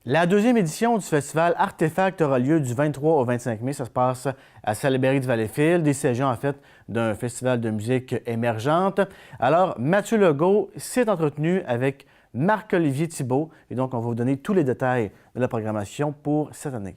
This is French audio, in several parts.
La deuxième édition du festival Artefact aura lieu du 23 au 25 mai. Ça se passe à Salaberry-du-Valleyfield. Il s'agit en fait d'un festival de musique émergente. Alors, Mathieu Legault s'est entretenu avec Marc-Olivier Thibault et donc on va vous donner tous les détails de la programmation pour cette année.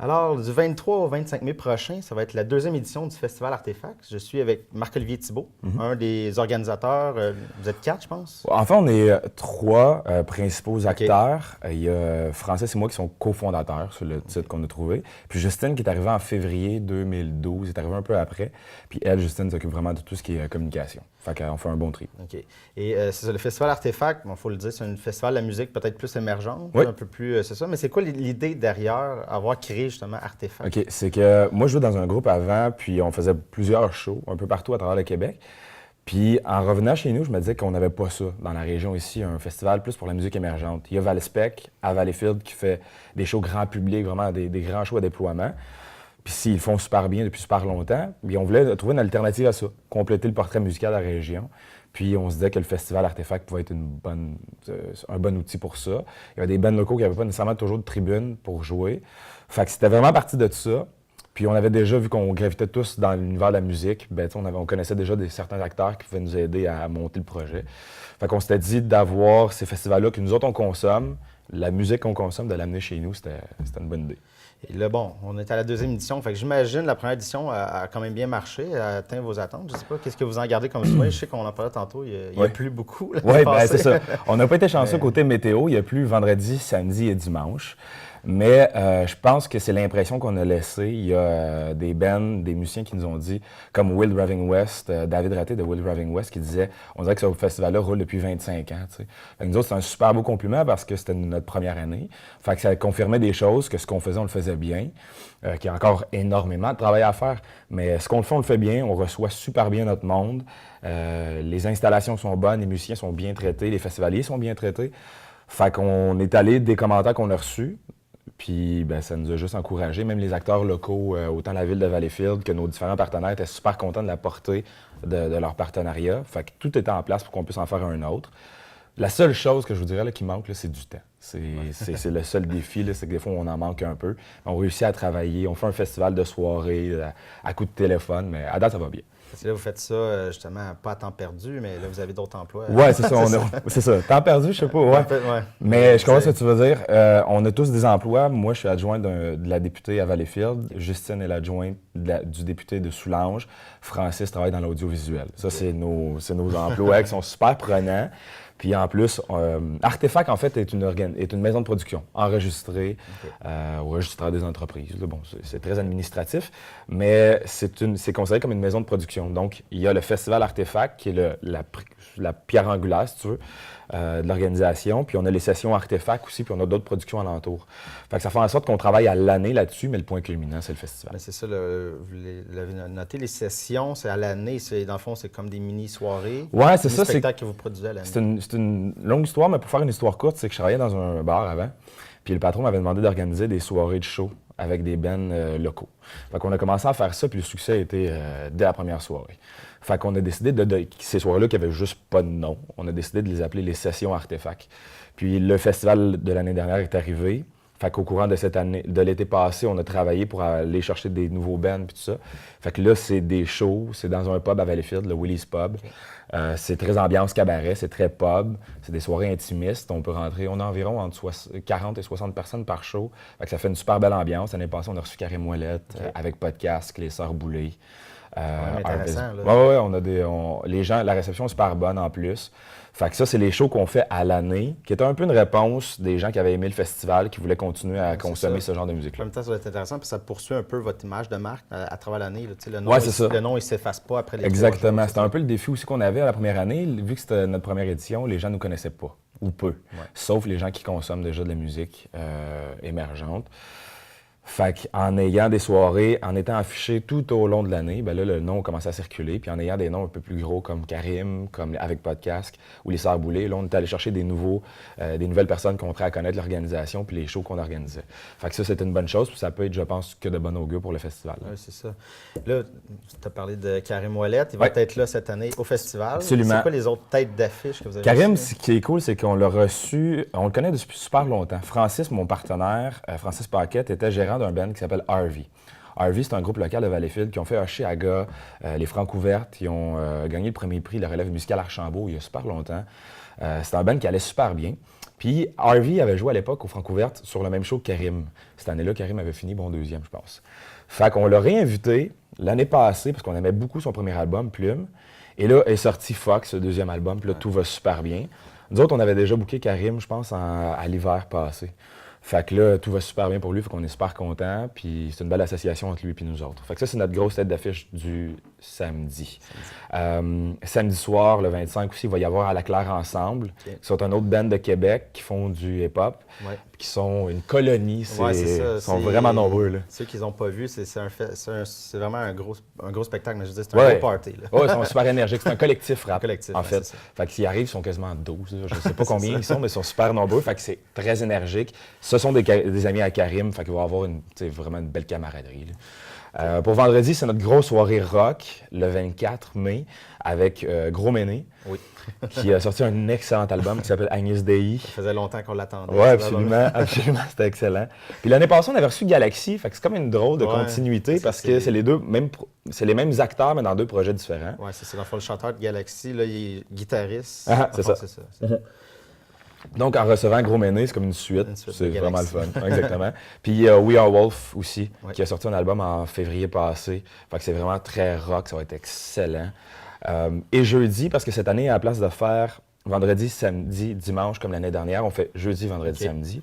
Alors, du 23 au 25 mai prochain, ça va être la deuxième édition du Festival Artefact. Je suis avec Marc-Olivier Thibault, un des organisateurs. Vous êtes quatre, je pense? En fait, on est trois principaux acteurs. Il y a Francis et moi qui sont cofondateurs sur le titre qu'on a trouvé. Puis Justine qui est arrivée en février 2012, est arrivée un peu après. Puis elle, Justine, s'occupe vraiment de tout ce qui est communication. Fait qu'on fait un bon tri. OK. Et c'est ça, le Festival Artefact, il faut le dire, c'est un festival de la musique peut-être plus émergente, Oui. un peu plus, c'est ça. Mais c'est quoi l'idée derrière avoir créé justement Artefact? OK, c'est que moi, je jouais dans un groupe avant, puis on faisait plusieurs shows un peu partout à travers le Québec. Puis en revenant chez nous, je me disais qu'on n'avait pas ça dans la région ici, un festival plus pour la musique émergente. Il y a Valspec à Valleyfield qui fait des shows grand public, vraiment des grands shows à déploiement. Puis s'ils font super bien depuis super longtemps, puis on voulait trouver une alternative à ça, compléter le portrait musical de la région. Puis on se disait que le festival Artefact pouvait être un bon outil pour ça. Il y avait des bands locaux qui n'avaient pas nécessairement toujours de tribune pour jouer. Fait que c'était vraiment parti de ça. Puis on avait déjà, vu qu'on gravitait tous dans l'univers de la musique, ben, on connaissait déjà certains acteurs qui pouvaient nous aider à monter le projet. Fait qu'on s'était dit d'avoir ces festivals-là que nous autres on consomme, la musique qu'on consomme, de l'amener chez nous, c'était une bonne idée. Et là, bon, on est à la deuxième édition. Fait que j'imagine la première édition a quand même bien marché, a atteint vos attentes. Je sais pas, qu'est-ce que vous en gardez comme souhait? Je sais qu'on en parlait tantôt, il y a plu beaucoup. Oui, ben, c'est ça. On n'a pas été chanceux côté météo. Il y a plu vendredi, samedi et dimanche. Mais je pense que c'est l'impression qu'on a laissée. Il y a des bands, des musiciens qui nous ont dit, comme Will Raving West, David Raté de Will Raving West, qui disait on dirait que ce festival-là roule depuis 25 ans. Fait que nous autres, c'est un super beau compliment parce que c'était notre première année. Fait que ça confirmait des choses, que ce qu'on faisait, on le faisait bien, qu'il y a encore énormément de travail à faire. Mais ce qu'on fait, on le fait bien. On reçoit super bien notre monde. Les installations sont bonnes, les musiciens sont bien traités, les festivaliers sont bien traités. Fait qu'on est allé des commentaires qu'on a reçus. Puis ben, ça nous a juste encouragés. Même les acteurs locaux, autant la ville de Valleyfield que nos différents partenaires, étaient super contents de la portée de leur partenariat. Fait que tout était en place pour qu'on puisse en faire un autre. La seule chose que je vous dirais là, qui manque, là, c'est du temps. C'est le seul défi, là, c'est que des fois, on en manque un peu. On réussit à travailler, on fait un festival de soirée à coup de téléphone, mais à date, ça va bien. Parce que là, vous faites ça, justement, pas à temps perdu, mais là, vous avez d'autres emplois. Oui, c'est ça. C'est ça. Temps perdu, je sais pas. Ouais. Mais je comprends ce que tu veux dire. On a tous des emplois. Moi, je suis adjoint de la députée à Valleyfield. Justine est l'adjointe du député de Soulanges. Francis travaille dans l'audiovisuel. Ça, c'est nos emplois qui sont super prenants. Puis en plus, Artefact, en fait, est une maison de production enregistrée au registraire des entreprises. Là, bon, c'est très administratif, mais c'est considéré comme une maison de production. Donc, il y a le festival Artefact, qui est la pierre angulaire, si tu veux, de l'organisation. Puis on a les sessions Artefact aussi, puis on a d'autres productions alentour. Fait que ça fait en sorte qu'on travaille à l'année là-dessus, mais le point culminant, c'est le festival. Mais c'est ça, vous l'avez noté, les sessions, c'est à l'année. Dans le fond, c'est comme des mini-soirées. Ouais, c'est ça. Des spectacles que vous produisez à l'année. C'est une longue histoire, mais pour faire une histoire courte, c'est que je travaillais dans un bar avant. Puis le patron m'avait demandé d'organiser des soirées de show avec des bands locaux. Fait qu'on a commencé à faire ça, puis le succès a été dès la première soirée. Fait qu'on a décidé ces soirées-là qui n'avaient juste pas de nom, on a décidé de les appeler les sessions Artefact. Puis le festival de l'année dernière est arrivé. Fait qu'au courant de cette année, de l'été passé, on a travaillé pour aller chercher des nouveaux bands puis tout ça. Fait que là, c'est des shows, c'est dans un pub à Valleyfield, le Willie's Pub. Okay. C'est très ambiance cabaret, c'est très pub, c'est des soirées intimistes. On peut rentrer, on a environ entre 40 et 60 personnes par show. Fait que ça fait une super belle ambiance. L'année passée, on a reçu Carré Moellette avec podcast, les Sœurs Boulay. Intéressant, là. Ouais, les gens, la réception est super bonne en plus. Fait que ça, c'est les shows qu'on fait à l'année, qui est un peu une réponse des gens qui avaient aimé le festival, qui voulaient continuer à consommer ce genre de musique-là. En même temps, ça va être intéressant, puis ça poursuit un peu votre image de marque à travers l'année. Le nom, il ne s'efface pas après les Exactement. C'était un peu le défi aussi qu'on avait à la première année. Vu que c'était notre première édition, les gens ne nous connaissaient pas, ou peu. Ouais. Sauf les gens qui consomment déjà de la musique émergente. Fait qu'en ayant des soirées, en étant affiché tout au long de l'année, ben là, le nom a commencé à circuler. Puis en ayant des noms un peu plus gros comme Karim, comme avec Podcast ou les Sœurs Boulay, là, on est allé chercher des nouvelles personnes qui ont trait à connaître l'organisation puis les shows qu'on organisait. Fait que ça, c'était une bonne chose. Puis ça peut être, je pense, que de bon augure pour le festival. Oui, c'est ça. Là, tu as parlé de Karim Ouellet. Il va être là cette année au festival. Absolument. C'est quoi les autres têtes d'affiche que vous avez Karim, reçues? ce qui est cool, c'est qu'on l'a reçu, on le connaît depuis super longtemps. Francis, mon partenaire, Francis Paquette, était gérant d'un band qui s'appelle Harvey. Harvey, c'est un groupe local de Valleyfield qui ont fait Oshéaga, les Francouvertes. Ils ont gagné le premier prix de la relève musicale Archambault il y a super longtemps. C'est un band qui allait super bien. Puis Harvey avait joué à l'époque aux Francouvertes sur le même show que Karim. Cette année-là, Karim avait fini deuxième, je pense. Fait qu'on l'a réinvité l'année passée parce qu'on aimait beaucoup son premier album, Plume. Et là est sorti Fox, le deuxième album, puis là, tout va super bien. Nous autres, on avait déjà booké Karim, je pense, à l'hiver passé. Fait que là, tout va super bien pour lui, fait qu'on est super contents, puis c'est une belle association entre lui et nous autres. Fait que ça, c'est notre grosse tête d'affiche du samedi. Samedi soir, le 25 aussi, il va y avoir À la Claire Ensemble, qui sont un autre band de Québec qui font du hip-hop, qui sont une colonie. Ils sont vraiment nombreux. Là. Ceux qui n'ont pas vu, c'est vraiment un gros spectacle, mais je veux dire, c'est un gros party. Oui, ils sont super énergiques. C'est un collectif rap, en fait. Ça. Fait que s'ils arrivent, ils sont quasiment 12. Là. Je ne sais pas combien ils sont, mais ils sont super nombreux. Fait que c'est très énergique. Ce sont des amis à Karim, fait qu'il va y avoir vraiment une belle camaraderie. Pour vendredi, c'est notre grosse soirée rock, le 24 mai, avec Gros Méné, qui a sorti un excellent album qui s'appelle Agnès Dei. Ça faisait longtemps qu'on l'attendait. Oui, absolument, c'était excellent. Puis l'année passée, on avait reçu Galaxy, fait que c'est comme une drôle de continuité parce que c'est les mêmes acteurs, mais dans deux projets différents. Oui, c'est ça. Dans le fond, le chanteur de Galaxy, là, il est guitariste. C'est ça. Donc, en recevant Gros Méné, c'est comme une suite. C'est vraiment le fun. Exactement. Puis We Are Wolf aussi, qui a sorti un album en février passé. Fait que c'est vraiment très rock, ça va être excellent. Et jeudi, parce que cette année, à la place de faire vendredi, samedi, dimanche, comme l'année dernière, on fait jeudi, vendredi, samedi.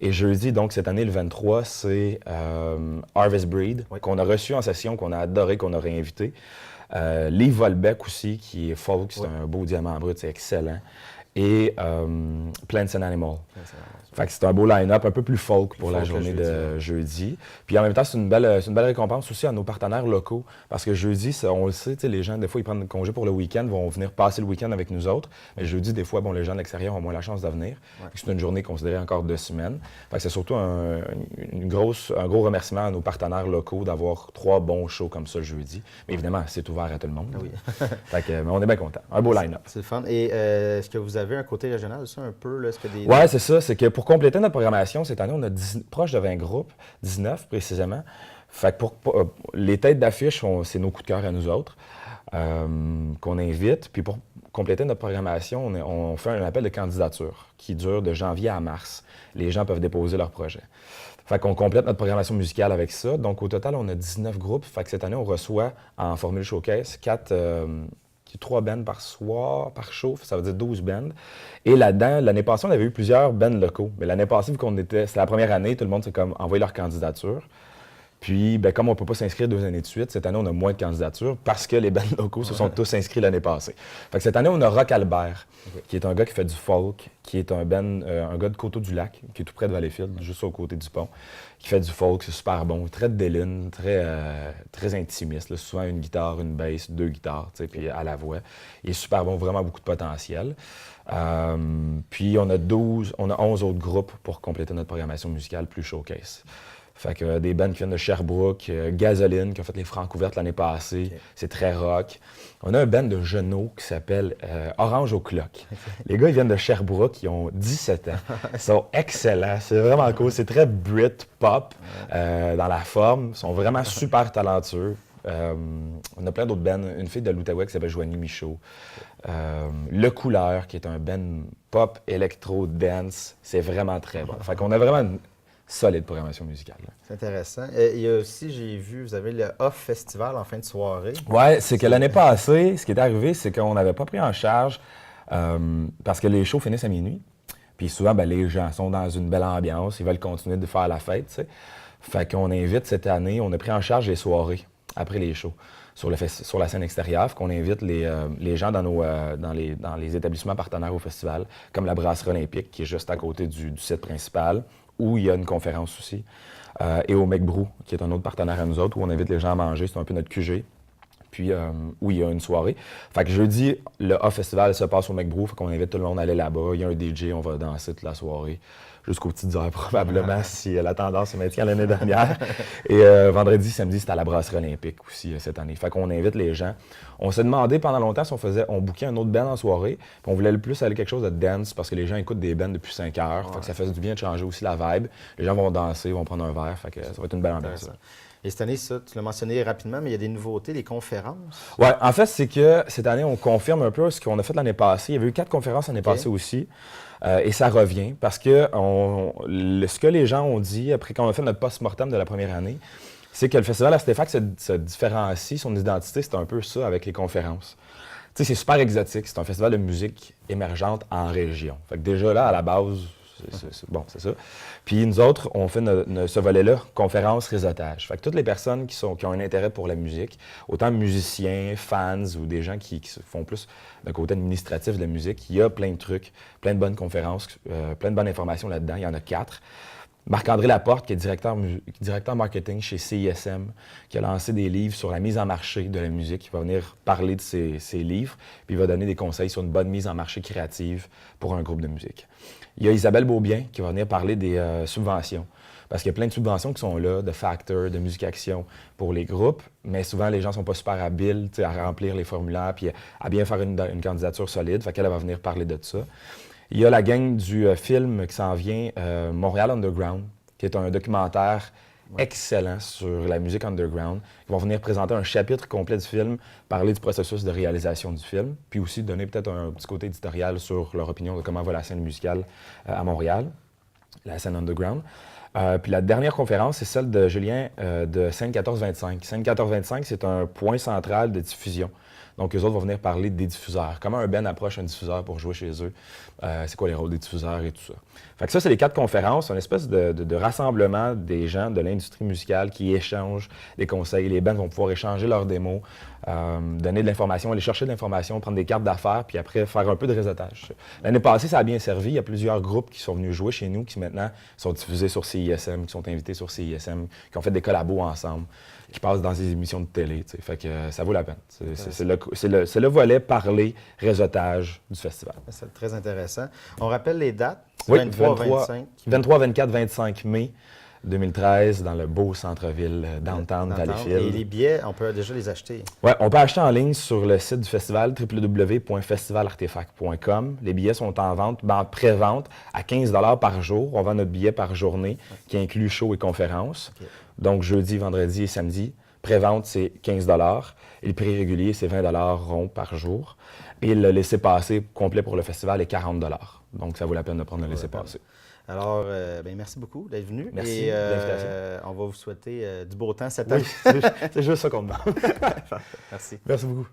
Et jeudi, donc cette année, le 23, c'est Harvest Breed, qu'on a reçu en session, qu'on a adoré, qu'on a réinvité. Liv Volbeck aussi, qui est folk, c'est un beau diamant brut, c'est excellent. Et Plants and Animals. Fait que c'est un beau line-up, un peu plus folk pour la journée de jeudi. Puis en même temps, c'est une belle récompense aussi à nos partenaires locaux. Parce que jeudi, on le sait, les gens, des fois, ils prennent congé pour le week-end, vont venir passer le week-end avec nous autres. Mais jeudi, des fois, les gens de l'extérieur ont moins la chance de venir. C'est une journée considérée encore 2 semaines. Fait que c'est surtout un gros remerciement à nos partenaires locaux d'avoir 3 bons shows comme ça jeudi. Mais évidemment, c'est ouvert à tout le monde. Fait que, mais on est bien contents. Un beau line-up. C'est le fun. Et est-ce que vous avez un côté régional aussi un peu? Là? Oui, c'est ça. C'est que pour compléter notre programmation, cette année, on a proche de 20 groupes, 19 précisément. Fait que les têtes d'affiche, c'est nos coups de cœur à nous autres qu'on invite. Puis pour compléter notre programmation, on fait un appel de candidature qui dure de janvier à mars. Les gens peuvent déposer leur projet. Fait qu'on complète notre programmation musicale avec ça. Donc au total, on a 19 groupes. Fait que cette année, on reçoit en formule showcase 3 bands par soir, par show, ça veut dire 12 bands. Et là-dedans, l'année passée, on avait eu plusieurs bands locaux. Mais l'année passée, vu c'était la première année, tout le monde s'est comme envoyé leur candidature. Puis, comme on ne peut pas s'inscrire 2 années de suite, cette année, on a moins de candidatures parce que les bands locaux se sont tous inscrits l'année passée. Fait que cette année, on a Rock Albert, qui est un gars qui fait du folk, qui est un gars de Coteau-du-Lac, qui est tout près de Valleyfield, juste au côté du pont, qui fait du folk, c'est super bon, très déline, très intimiste, là, souvent une guitare, une bass, 2 guitares, puis à la voix. Il est super bon, vraiment beaucoup de potentiel. Puis on a 11 autres groupes pour compléter notre programmation musicale plus showcase. Fait que des bands qui viennent de Sherbrooke, Gasoline, qui ont fait les Francouvertes l'année passée, c'est très rock. On a un band de genoux qui s'appelle Orange au Clock. Les gars, ils viennent de Sherbrooke, ils ont 17 ans. Ils sont excellents, c'est vraiment cool. C'est très Brit-pop dans la forme. Ils sont vraiment super talentueux. On a plein d'autres bands. Une fille de l'Outaouais qui s'appelle Joanie Michaud. Le Couleur, qui est un band pop, électro, dance. C'est vraiment très bon. Fait qu'on a vraiment une solide programmation musicale. C'est intéressant. Il y a aussi, j'ai vu, vous avez le Off Festival en fin de soirée. Oui, c'est que l'année passée, ce qui est arrivé, c'est qu'on n'avait pas pris en charge parce que les shows finissent à minuit. Puis souvent, les gens sont dans une belle ambiance, ils veulent continuer de faire la fête, tu sais. Fait qu'on invite cette année, on a pris en charge les soirées après les shows sur la scène extérieure, qu'on invite les gens dans les établissements partenaires au festival, comme la Brasserie Olympique, qui est juste à côté du site principal, où il y a une conférence aussi. et au McBrew, qui est un autre partenaire à nous autres, où on invite les gens à manger. C'est un peu notre QG. Puis, où il y a une soirée. Fait que jeudi, le Off Festival se passe au McBrew. Fait qu'on invite tout le monde à aller là-bas. Il y a un DJ, on va danser toute la soirée. Jusqu'aux petites heures, probablement, si la tendance se maintient l'année dernière. Et vendredi, samedi, c'était à la Brasserie Olympique aussi cette année. Fait qu'on invite les gens. On s'est demandé pendant longtemps si on bookait un autre band en soirée. Puis on voulait le plus aller quelque chose de dance parce que les gens écoutent des bands depuis 5 heures. Fait que ça faisait du bien de changer aussi la vibe. Les gens vont danser, vont prendre un verre. Fait que ça va être une belle ambiance. Et cette année, ça, tu l'as mentionné rapidement, mais il y a des nouveautés, des conférences. Oui, en fait, c'est que cette année, on confirme un peu ce qu'on a fait l'année passée. Il y avait eu 4 conférences l'année passée aussi. Et ça revient parce que ce que les gens ont dit après qu'on a fait notre post-mortem de la première année, c'est que le festival Artefact se différencie, son identité, c'est un peu ça avec les conférences. Tu sais, c'est super exotique. C'est un festival de musique émergente en région. Fait que déjà là, à la base, c'est ça. Puis nous autres, on fait ce volet-là, conférence, réseautage. Fait que toutes les personnes qui ont un intérêt pour la musique, autant musiciens, fans ou des gens qui font plus d'un côté administratif de la musique, il y a plein de trucs, plein de bonnes conférences, plein de bonnes informations là-dedans. Il y en a 4. Marc-André Laporte, qui est directeur marketing chez CISM, qui a lancé des livres sur la mise en marché de la musique. Il va venir parler de ses livres, puis il va donner des conseils sur une bonne mise en marché créative pour un groupe de musique. Il y a Isabelle Beaubien qui va venir parler des subventions. Parce qu'il y a plein de subventions qui sont là, de facteurs, de musique action pour les groupes, mais souvent les gens ne sont pas super habiles à remplir les formulaires puis à bien faire une candidature solide. Fait qu'elle va venir parler de ça. Il y a la gang du film qui s'en vient, Montréal Underground, qui est un documentaire excellent sur la musique underground. Ils vont venir présenter un chapitre complet du film, parler du processus de réalisation du film, puis aussi donner peut-être un petit côté éditorial sur leur opinion de comment va la scène musicale à Montréal, la scène underground. Puis la dernière conférence, c'est celle de Julien de Scène 1425. Scène 1425, c'est un point central de diffusion. Donc, eux autres vont venir parler des diffuseurs. Comment un band approche un diffuseur pour jouer chez eux? C'est quoi les rôles des diffuseurs et tout ça? Fait que ça, c'est les 4 conférences, une espèce de rassemblement des gens de l'industrie musicale qui échangent des conseils. Les bands vont pouvoir échanger leurs démos, donner de l'information, aller chercher de l'information, prendre des cartes d'affaires, puis après faire un peu de réseautage. L'année passée, ça a bien servi. Il y a plusieurs groupes qui sont venus jouer chez nous, qui maintenant sont diffusés sur CISM, qui sont invités sur CISM, qui ont fait des collabos ensemble, qui passent dans des émissions de télé. T'sais. Fait que ça vaut la peine. C'est le volet parler, réseautage du festival. C'est très intéressant. On rappelle les dates. Oui, 23, 24, 25 mai 2013, dans le beau centre-ville downtown Valleyfield. Et les billets, on peut déjà les acheter. Oui, on peut acheter en ligne sur le site du festival, www.festivalartefact.com. Les billets sont en vente, en pré-vente, à 15 $ par jour. On vend notre billet par journée, qui inclut show et conférences. Okay. Donc, jeudi, vendredi et samedi. Pré-vente, c'est 15 $ et le prix régulier, c'est 20 $ rond par jour. Et le laissez-passer complet pour le festival est 40 $. Donc, ça vaut la peine de prendre le laissez-passer. Alors, merci beaucoup d'être venu. Merci et, de l'invitation. On va vous souhaiter du beau temps cette année. Oui, c'est juste ça qu'on demande. Merci. Merci beaucoup.